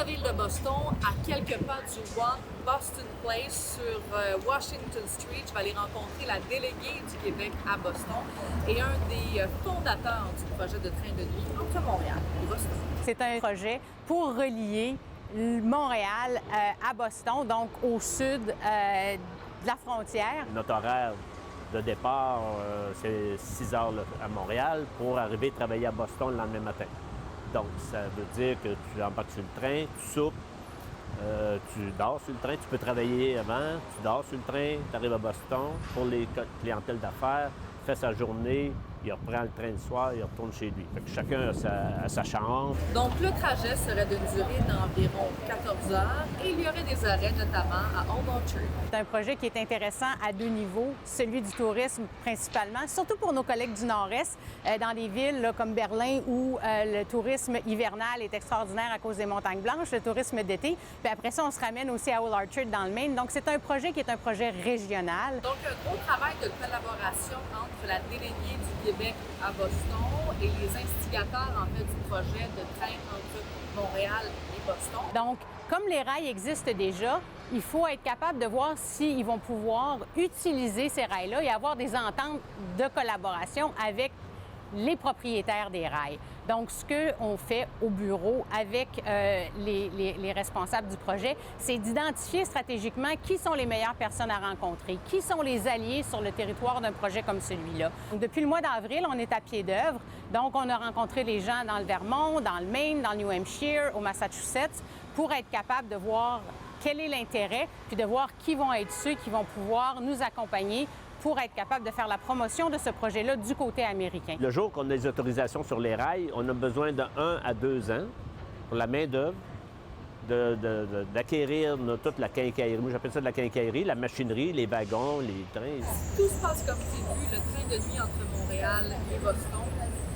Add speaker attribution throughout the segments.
Speaker 1: centre-ville de Boston, à quelques pas du One Boston Place sur Washington Street. Je vais aller rencontrer la déléguée du Québec à Boston et un des fondateurs du projet de train de nuit entre Montréal et Boston.
Speaker 2: C'est un projet pour relier Montréal à Boston, donc au sud de la frontière.
Speaker 3: Notre horaire de départ, c'est 6 heures à Montréal pour arriver travailler à Boston le lendemain matin. Donc, ça veut dire que tu embarques sur le train, tu soupes, tu dors sur le train, tu peux travailler avant, tu dors sur le train, tu arrives à Boston. Pour les clientèles d'affaires, fait sa journée, il reprend le train le soir, il retourne chez lui. Fait que chacun a sa chambre.
Speaker 1: Donc, le trajet serait d'une durée d'environ 14 heures et il y aurait des arrêts, notamment à Old Orchard.
Speaker 2: C'est un projet qui est intéressant à deux niveaux, celui du tourisme principalement, surtout pour nos collègues du Nord-Est, dans des villes là, comme Berlin où le tourisme hivernal est extraordinaire à cause des montagnes blanches, le tourisme d'été. Puis après ça, on se ramène aussi à Old Orchard dans le Maine. Donc, c'est un projet qui est un projet régional.
Speaker 1: Donc, un gros travail de collaboration entre la déléguée du Québec à Boston et les instigateurs, en fait, du projet de train entre Montréal et Boston.
Speaker 2: Donc, comme les rails existent déjà, il faut être capable de voir s'ils vont pouvoir utiliser ces rails-là et avoir des ententes de collaboration avec les propriétaires des rails. Donc, ce qu'on fait au bureau avec les responsables du projet, c'est d'identifier stratégiquement qui sont les meilleures personnes à rencontrer, qui sont les alliés sur le territoire d'un projet comme celui-là. Donc, depuis le mois d'avril, on est à pied d'œuvre. Donc, on a rencontré les gens dans le Vermont, dans le Maine, dans le New Hampshire, au Massachusetts, pour être capable de voir quel est l'intérêt, puis de voir qui vont être ceux qui vont pouvoir nous accompagner pour être capable de faire la promotion de ce projet-là du côté américain.
Speaker 3: Le jour qu'on a les autorisations sur les rails, on a besoin de 1 à 2 ans pour la main-d'œuvre, d'acquérir toute la quincaillerie. Moi, j'appelle ça de la quincaillerie, la machinerie, les wagons, les trains.
Speaker 1: Si tout se passe comme prévu, le train de nuit entre Montréal et Boston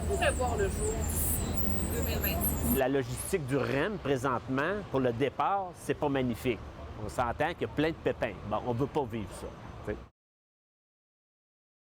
Speaker 1: pourrait voir le jour d'ici 2026.
Speaker 3: La logistique du REM, présentement, pour le départ, c'est pas magnifique. On s'entend qu'il y a plein de pépins. Bon, on ne veut pas vivre ça.